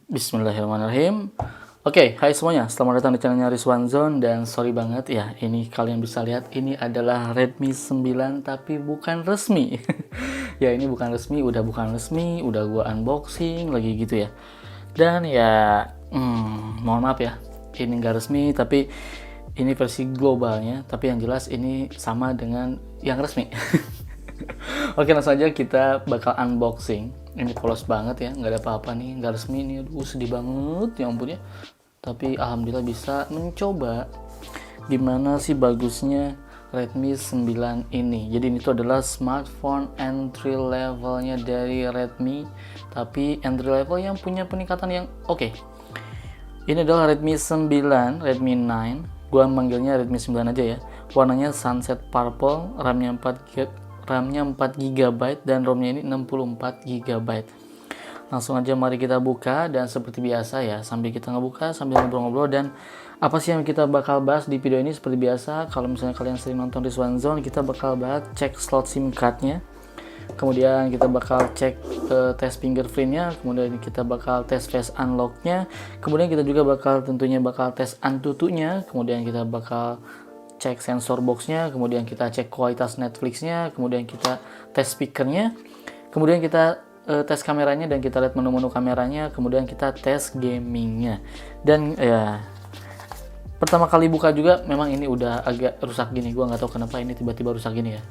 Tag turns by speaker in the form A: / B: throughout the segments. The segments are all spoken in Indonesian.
A: Bismillahirrahmanirrahim. Oke, hai semuanya, selamat datang di channelnya Rizwan Zone. Dan sorry banget ya, ini kalian bisa lihat ini adalah Redmi 9 tapi bukan resmi. Ya ini bukan resmi, udah bukan resmi, udah gua unboxing lagi gitu ya. Dan ya, mohon maaf ya, ini nggak resmi tapi ini versi globalnya. Tapi yang jelas ini sama dengan yang resmi. Oke, langsung aja kita bakal unboxing. Ini polos banget ya, nggak ada apa-apa nih, nggak resmi nih. Aduh, sedih banget ya ampun ya. Tapi alhamdulillah bisa mencoba gimana sih bagusnya Redmi 9 ini. Jadi ini tuh adalah smartphone entry levelnya dari Redmi, tapi entry level yang punya peningkatan yang oke. Ini adalah Redmi 9, Redmi 9. Gua manggilnya Redmi 9 aja ya. Warnanya sunset purple, RAM-nya 4 GB dan ROM-nya ini 64 GB. Langsung aja mari kita buka, dan seperti biasa ya, sambil kita ngebuka sambil ngobrol-ngobrol. Dan apa sih yang kita bakal bahas di video ini? Seperti biasa, kalau misalnya kalian sering nonton di Rizwan Zone, kita bakal bahas cek slot SIM card-nya. Kemudian kita bakal cek tes fingerprint-nya, kemudian kita bakal tes face unlock-nya, kemudian kita juga bakal tentunya bakal tes Antutu-nya, kemudian kita bakal cek sensor box-nya, kemudian kita cek kualitas Netflix-nya, kemudian kita tes speaker-nya, kemudian kita tes kameranya dan kita lihat menu-menu kameranya, kemudian kita tes gaming-nya. Dan ya pertama kali buka juga memang ini udah agak rusak gini, gua nggak tahu kenapa ini tiba-tiba rusak gini ya.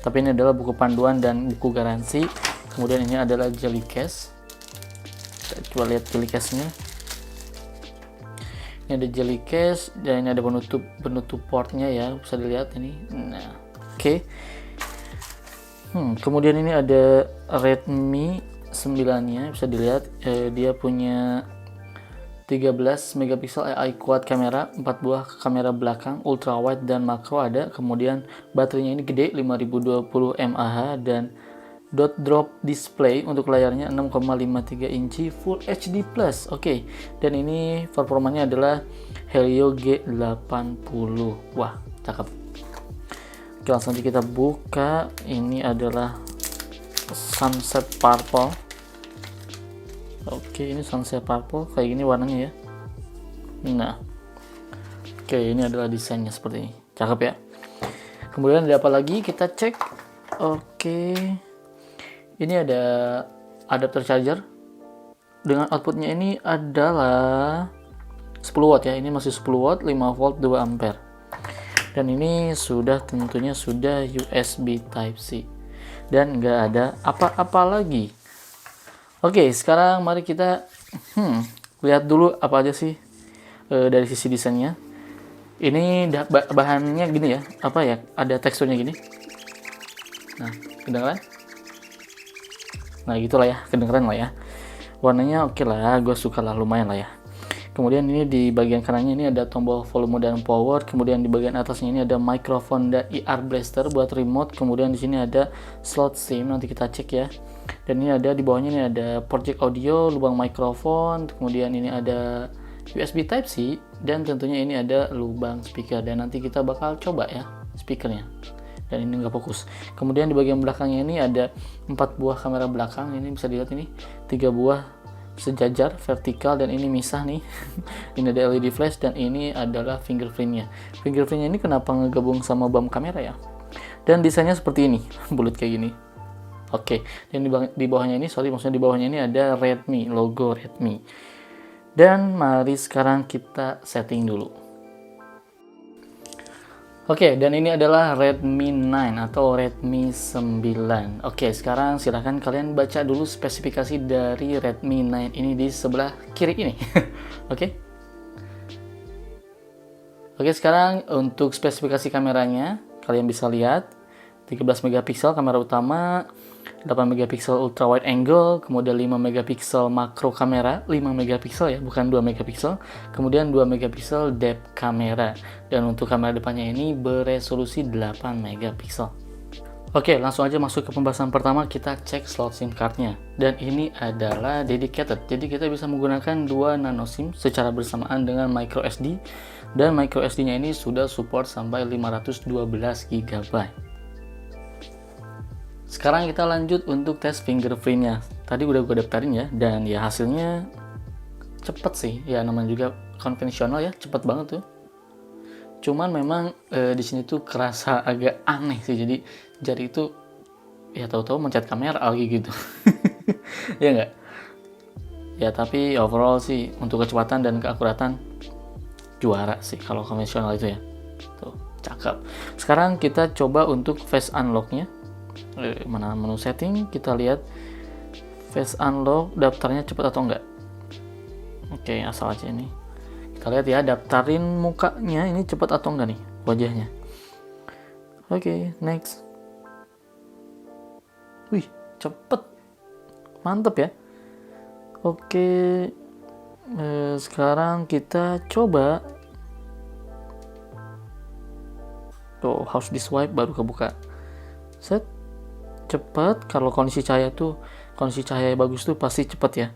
A: Tapi ini adalah buku panduan dan buku garansi. Kemudian ini adalah jelly case. Kita coba lihat jelly case-nya. Ini ada jelly case dan ini ada penutup portnya ya, bisa dilihat ini. Nah, oke. Kemudian ini ada Redmi 9-nya, bisa dilihat dia punya 13 megapiksel AI quad kamera, 4 buah kamera belakang, ultra wide dan makro ada. Kemudian baterainya ini gede, 5020 mAh, dan dot drop display untuk layarnya 6,53 inci Full HD+. Oke. Dan ini performanya adalah Helio G80. Wah, cakep. Oke, langsung aja kita buka. Ini adalah sunset purple. Oke, ini sunset purple kayak gini warnanya ya. Nah, oke, ini adalah desainnya seperti ini. Cakep ya. Kemudian ada apa lagi? Kita cek. Oke. Ini ada adapter charger dengan outputnya ini adalah 10 watt ya. Ini masih 10 watt, 5 volt, 2 ampere. Dan ini tentunya sudah USB Type-C. Dan nggak ada apa-apa lagi. Oke, sekarang mari kita lihat dulu apa aja sih dari sisi desainnya. Ini bahannya gini ya, apa ya? Ada teksturnya gini. Nah, kedengeran? Nah, gitulah ya, kedengeran lah ya. Warnanya oke lah, gue suka lah, lumayan lah ya. Kemudian ini di bagian kanannya ini ada tombol volume dan power. Kemudian di bagian atasnya ini ada microphone dan IR blaster buat remote. Kemudian di sini ada slot SIM, nanti kita cek ya. Dan ini ada di bawahnya ini ada port jack audio, lubang mikrofon. Kemudian ini ada USB Type-C dan tentunya ini ada lubang speaker. Dan nanti kita bakal coba ya speakernya. Dan ini nggak fokus. Kemudian di bagian belakangnya ini ada 4 buah kamera belakang. Ini bisa dilihat ini 3 buah sejajar vertikal dan ini misah nih. Ini ada LED flash dan ini adalah fingerprintnya. Fingerprintnya ini kenapa ngegabung sama bump kamera ya? Dan desainnya seperti ini, bulat kayak gini. Oke, dan di bawahnya ini, di bawahnya ini ada Redmi, logo Redmi. Dan mari sekarang kita setting dulu. Oke, dan ini adalah Redmi 9 atau Redmi 9. Oke, sekarang silahkan kalian baca dulu spesifikasi dari Redmi 9 ini di sebelah kiri ini. Oke. Oke, sekarang untuk spesifikasi kameranya, kalian bisa lihat 13 megapiksel kamera utama, 8 megapiksel ultra wide angle, kemudian 5 megapiksel makro kamera, 5 megapiksel ya, bukan 2 megapiksel, kemudian 2 megapiksel depth kamera, dan untuk kamera depannya ini beresolusi 8 megapiksel. Oke, langsung aja masuk ke pembahasan pertama, kita cek slot SIM card-nya. Dan ini adalah dedicated, jadi kita bisa menggunakan 2 nano SIM secara bersamaan dengan micro SD, dan micro SD-nya ini sudah support sampai 512 GB. Sekarang kita lanjut untuk tes fingerprintnya. Tadi udah gue daftarin ya, dan ya hasilnya cepet sih ya, namanya juga konvensional ya, cepet banget tuh. Cuman memang di sini tuh kerasa agak aneh sih, jadi jari itu ya tahu-tahu mencet kamera lagi gitu. Ya enggak? Ya tapi overall sih untuk kecepatan dan keakuratan juara sih kalau konvensional itu ya. Tuh, cakep. Sekarang kita coba untuk face unlock-nya. Mana menu setting, kita lihat face unlock daftarnya cepat atau enggak. Oke, asal aja ini. Kita lihat ya, daftarin mukanya ini cepat atau enggak nih wajahnya. Oke, next. Wih, cepet. Mantep ya. Oke, sekarang kita coba. Tuh, harus di swipe baru kebuka. Set. Cepet. Kalau kondisi cahaya bagus tuh pasti cepet ya.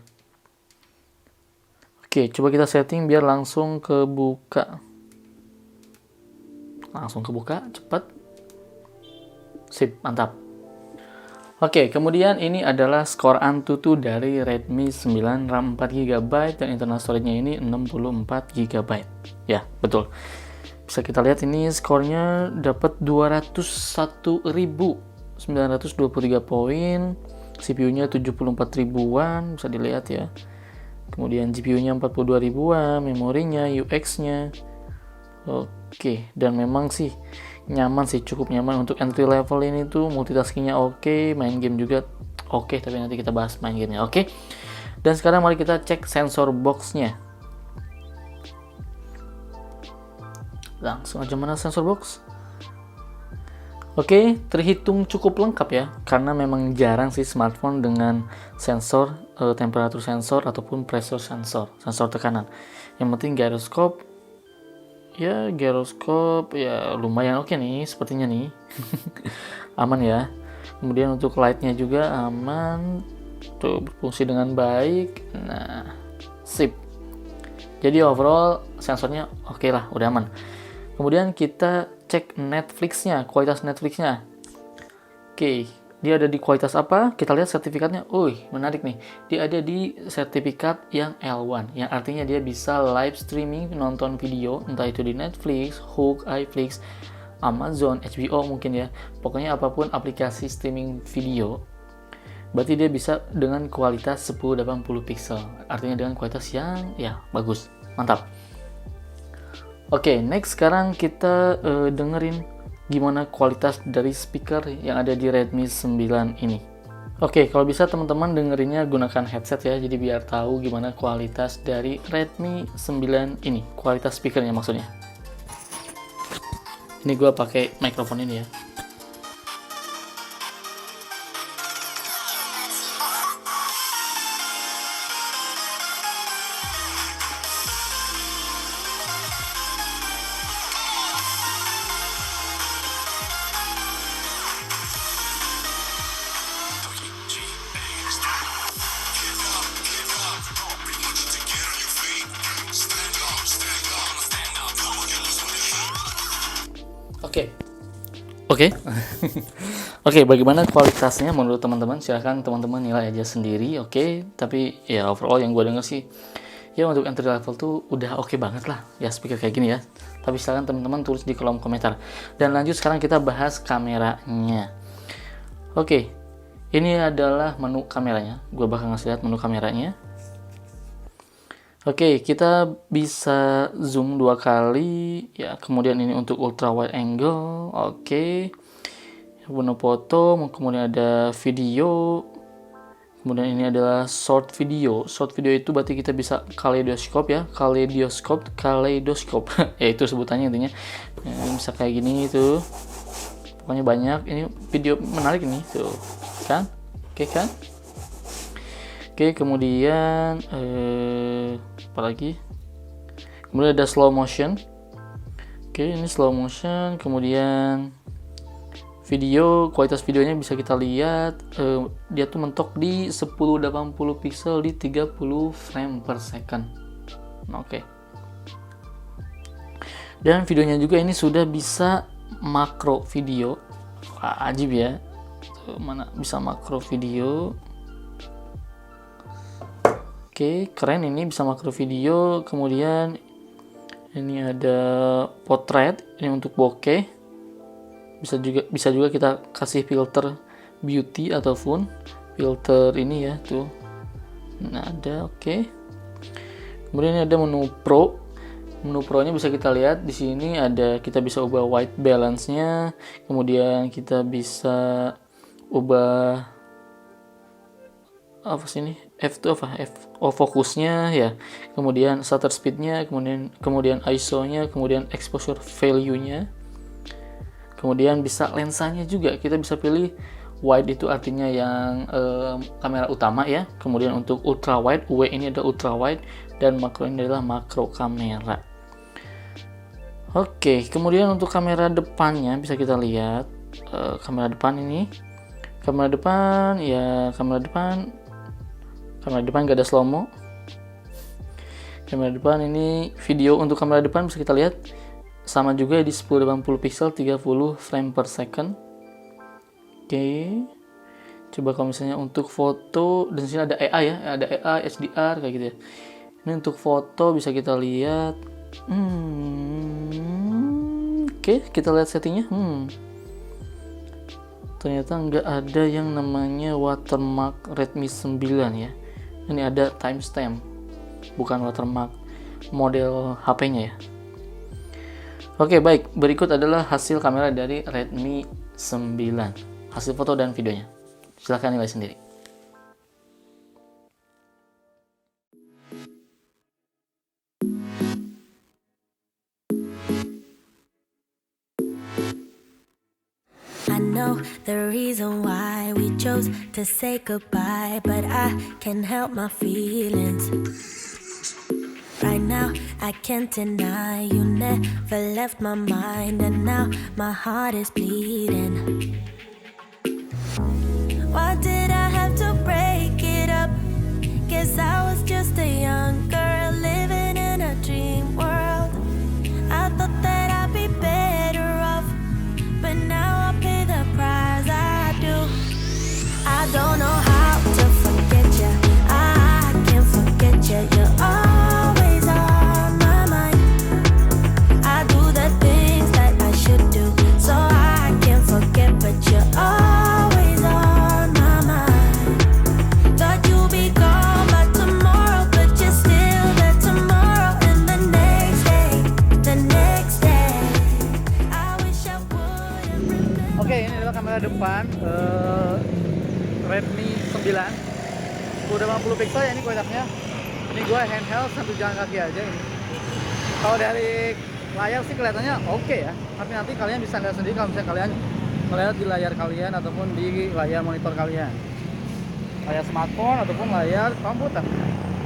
A: Oke, coba kita setting biar langsung kebuka. Langsung kebuka, cepet. Sip, mantap. Oke, kemudian ini adalah skor Antutu dari Redmi 9 RAM 4GB dan internal storage-nya ini 64GB. Ya, betul. Bisa kita lihat ini skornya dapat 201.923 poin. CPU-nya 74 ribuan, bisa dilihat ya. Kemudian GPU-nya 42 ribuan, memorinya, UX-nya. Oke, dan memang sih nyaman sih, cukup nyaman untuk entry level ini tuh, multitaskingnya oke, main game juga oke, tapi nanti kita bahas main gamenya. Oke. Dan sekarang mari kita cek sensor box-nya. Langsung aja, mana sensor box? Oke, terhitung cukup lengkap ya, karena memang jarang sih smartphone dengan sensor temperatur sensor ataupun pressure sensor tekanan. Yang penting gyroscope ya lumayan oke nih sepertinya nih. Aman ya. Kemudian untuk lightnya juga aman, tuh berfungsi dengan baik. Nah, sip. Jadi overall sensornya oke lah, udah aman. Kemudian kita cek Netflix-nya, kualitas Netflix-nya. Oke, dia ada di kualitas apa? Kita lihat sertifikatnya. Menarik nih. Dia ada di sertifikat yang L1, yang artinya dia bisa live streaming nonton video, entah itu di Netflix, Hook, iFlix, Amazon, HBO mungkin ya. Pokoknya apapun aplikasi streaming video. Berarti dia bisa dengan kualitas 1080 pixel. Artinya dengan kualitas yang ya bagus. Mantap. Oke, next sekarang kita dengerin gimana kualitas dari speaker yang ada di Redmi 9 ini. Oke, kalau bisa teman-teman dengerinnya gunakan headset ya, jadi biar tahu gimana kualitas dari Redmi 9 ini, kualitas speakernya maksudnya. Ini gue pakai mikrofon ini ya. Oke, bagaimana kualitasnya menurut teman-teman? Silahkan teman-teman nilai aja sendiri, oke. Tapi ya overall yang gue denger sih, ya untuk entry level tuh udah oke banget lah ya speaker kayak gini ya. Tapi silahkan teman-teman tulis di kolom komentar. Dan lanjut sekarang kita bahas kameranya. Oke, ini adalah menu kameranya. Gue bakal ngasih lihat menu kameranya. Oke, kita bisa zoom 2 kali ya. Kemudian ini untuk ultra wide angle. Oke. Menu foto, kemudian ada video. Kemudian ini adalah short video. Short video itu berarti kita bisa kaleidoskop ya. Kaleidoskop. Ya itu sebutannya intinya. Ya, bisa kayak gini tuh. Pokoknya banyak. Ini video menarik nih tuh. Kan? Oke kan? Oke, kemudian apa lagi? Kemudian ada slow motion. Oke, ini slow motion. Kemudian video, kualitas videonya bisa kita lihat. Dia tuh mentok di 1080 pixel di 30 frame per second. Oke. Dan videonya juga ini sudah bisa makro video. Wah, ajib ya. Tuh, mana bisa makro video. Oke, keren, ini bisa makro video. Kemudian ini ada potret, ini untuk bokeh. Bisa juga kita kasih filter beauty ataupun filter ini ya tuh. Nah, ada, oke. Kemudian ini ada menu Pro. Menu Pro-nya bisa kita lihat di sini ada, kita bisa ubah white balance-nya, kemudian kita bisa ubah apa sini? F itu apa? Fokusnya ya. Kemudian shutter speed-nya, kemudian ISO-nya, kemudian exposure value-nya. Kemudian bisa lensanya juga. Kita bisa pilih wide, itu artinya yang kamera utama ya. Kemudian untuk ultra wide, W ini ada ultra wide, dan makro ini adalah makro kamera. Oke, kemudian untuk kamera depannya bisa kita lihat kamera depan ini. Kamera depan gak ada slow mo. Kamera depan ini, video untuk kamera depan bisa kita lihat sama juga di 1080 pixel 30 frame per second. Oke. Coba kalau misalnya untuk foto, dan sini ada AI ya, ada AI, HDR kayak gitu ya. Ini untuk foto bisa kita lihat. Oke, kita lihat settingnya. Ternyata nggak ada yang namanya watermark Redmi 9 ya. Ini ada timestamp, bukan watermark model HP-nya ya. Oke, baik. Berikut adalah hasil kamera dari Redmi 9. Hasil foto dan videonya. Silahkan nilai sendiri.
B: I know the reason why we chose to say goodbye, but I can't help my feelings. Right now, I can't deny you never left my mind, and now my heart is bleeding. Why did I have to break it up? Guess I was just a young girl living in a dream world. I thought that I'd be better off, but now I pay the price. I do. I don't know how to forget you. I can't forget you. You're always on my mind. I do the things that I should do, so I can't forget, but you're always on my mind. Thought you'd be gone by tomorrow, but you're still there tomorrow, and the next day, the next day. I wish I wouldn't remember.
A: Oke, ini adalah kamera depan Redmi 9. 1080 pixel ya ini kualitasnya. Ini gue handheld sambil jalan kaki aja ini. Kalau dari layar sih kelihatannya oke ya. Tapi nanti kalian bisa lihat sendiri kalau misalnya kalian melihat di layar kalian ataupun di layar monitor kalian. Layar smartphone ataupun layar komputer.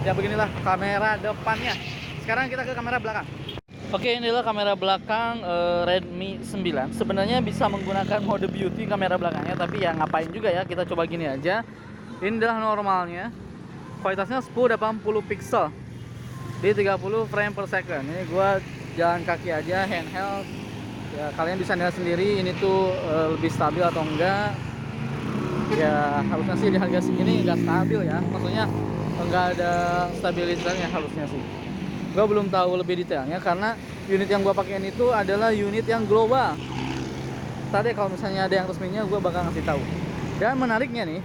A: Ya beginilah kamera depannya. Sekarang kita ke kamera belakang. Oke, ini adalah kamera belakang Redmi 9. Sebenarnya bisa menggunakan mode beauty kamera belakangnya, tapi ya ngapain juga ya, kita coba gini aja. Ini adalah normalnya. Kualitasnya 1080 pixel di 30 frame per second. Ini gua jalan kaki aja, handheld. Ya kalian bisa lihat sendiri ini tuh lebih stabil atau enggak. Ya harusnya sih di harga segini enggak stabil ya. Maksudnya enggak ada stabilisasinya harusnya sih. Gue belum tahu lebih detailnya karena unit yang gue pakein itu adalah unit yang global. Tadi kalau misalnya ada yang resminya gue bakal ngasih tahu. Dan menariknya nih,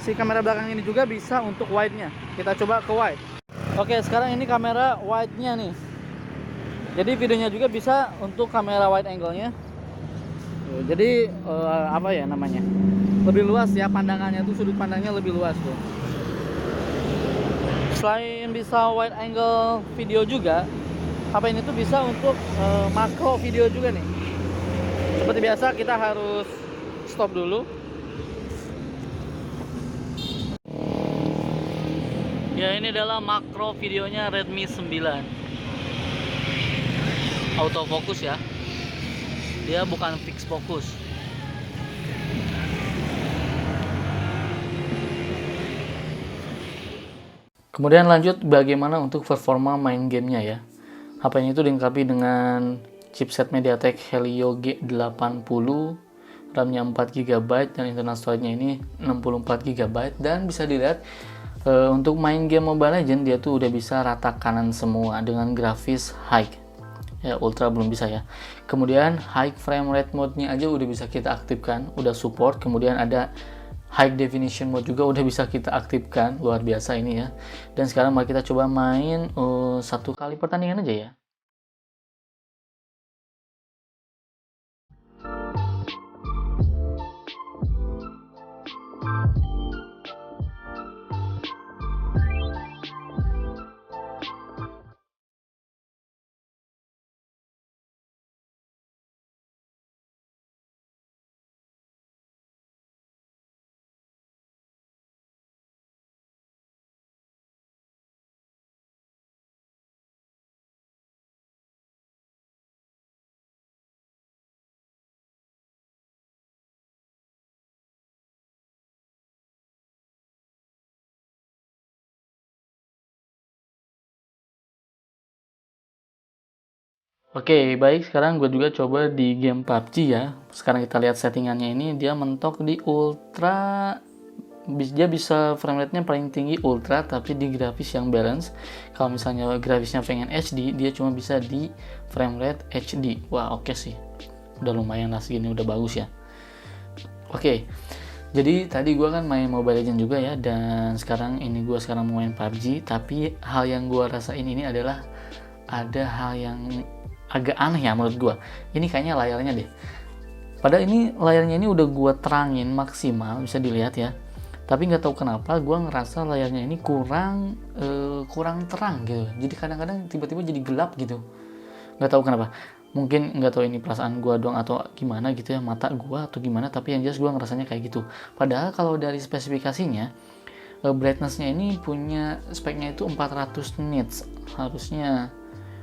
A: si kamera belakang ini juga bisa untuk wide-nya. Kita coba ke wide. Oke, sekarang ini kamera wide-nya nih. Jadi videonya juga bisa untuk kamera wide angle-nya. Jadi apa ya namanya? Lebih luas ya pandangannya tuh, sudut pandangnya lebih luas tuh. Selain bisa wide angle video juga, HP ini tuh bisa untuk makro video juga nih. Seperti biasa kita harus stop dulu. Ya, ini adalah makro videonya Redmi 9. Autofocus ya. Dia bukan fix fokus. Kemudian lanjut bagaimana untuk performa main gamenya ya. HP ini itu dilengkapi dengan chipset MediaTek Helio G80, RAM-nya 4GB dan internal storage-nya ini 64GB, dan bisa dilihat Untuk main game Mobile Legends dia tuh udah bisa rata kanan semua dengan grafis high. Ya, ultra belum bisa ya. Kemudian high frame rate mode-nya aja udah bisa kita aktifkan, udah support. Kemudian ada high definition mode juga udah bisa kita aktifkan, luar biasa ini ya. Dan sekarang mari kita coba main 1 kali pertandingan aja ya. Oke, baik. Sekarang gue juga coba di game PUBG ya. Sekarang kita lihat settingannya ini, dia mentok di ultra. Dia bisa frame rate-nya paling tinggi ultra, tapi di grafis yang balance. Kalau misalnya grafisnya pengen HD, dia cuma bisa di frame rate HD. Wah, oke sih. Udah lumayan lah segini, udah bagus ya. Oke. Jadi tadi gue kan main Mobile Legends juga ya, dan sekarang ini gue sekarang mau main PUBG. Tapi hal yang gue rasain ini adalah ada hal yang agak aneh ya menurut gue. Ini kayaknya layarnya deh. Padahal ini layarnya ini udah gue terangin maksimal, bisa dilihat ya. Tapi nggak tahu kenapa gue ngerasa layarnya ini kurang terang gitu. Jadi kadang-kadang tiba-tiba jadi gelap gitu. Nggak tahu kenapa. Mungkin nggak tahu ini perasaan gue doang atau gimana gitu ya, mata gue atau gimana. Tapi yang jelas gue ngerasanya kayak gitu. Padahal kalau dari spesifikasinya, brightness-nya ini punya speknya itu 400 nits. Harusnya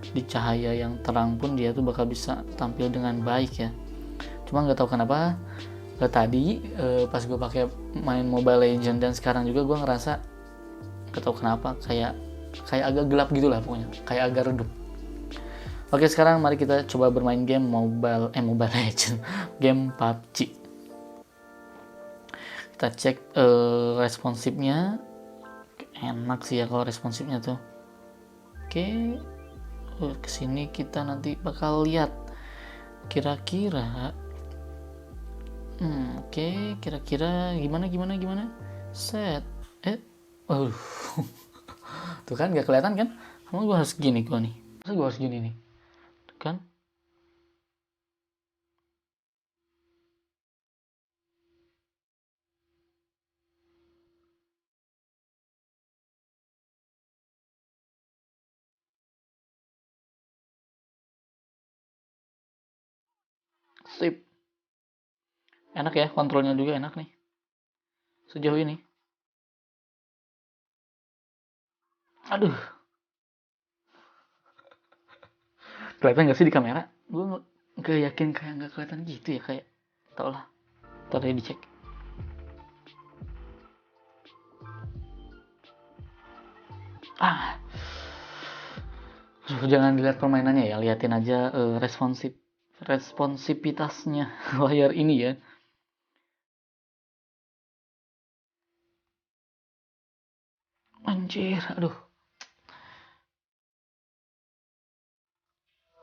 A: di cahaya yang terang pun dia tuh bakal bisa tampil dengan baik ya. Cuma nggak tahu kenapa tadi pas gue pakai main Mobile Legends dan sekarang juga gue ngerasa nggak tahu kenapa kayak agak gelap gitulah pokoknya, kayak agak redup. Oke, sekarang mari kita coba bermain game Mobile Legends, game PUBG. Kita cek responsifnya, enak sih ya kalau responsifnya tuh. Oke. Kesini kita nanti bakal lihat kira-kira kira-kira gimana set tuh kan gak kelihatan kan, kamu gue harus gini gue nih, masa gue harus gini nih tuh kan. Sip, enak ya, kontrolnya juga enak nih sejauh ini. Aduh, kelihatan gak sih di kamera? Gue gak yakin kayak gak kelihatan gitu ya, kayak tau lah, ntar deh dicek. Jangan dilihat permainannya ya, liatin aja responsivitasnya layar ini ya. Anjir, aduh.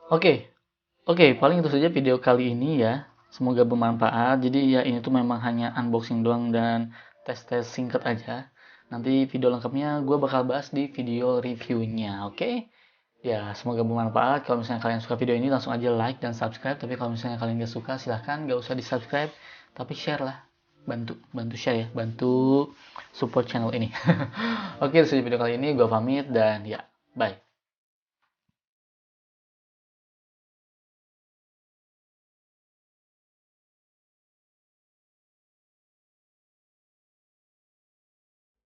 A: Oke, paling itu saja video kali ini ya. Semoga bermanfaat. Jadi ya ini tuh memang hanya unboxing doang dan tes-tes singkat aja. Nanti video lengkapnya gue bakal bahas di video reviewnya, oke? Ya, semoga bermanfaat. Kalau misalnya kalian suka video ini, langsung aja like dan subscribe. Tapi kalau misalnya kalian gak suka, silahkan gak usah di subscribe. Tapi share lah. Bantu share ya. Bantu support channel ini. Oke, itu saja video kali ini. Gue pamit dan ya, bye.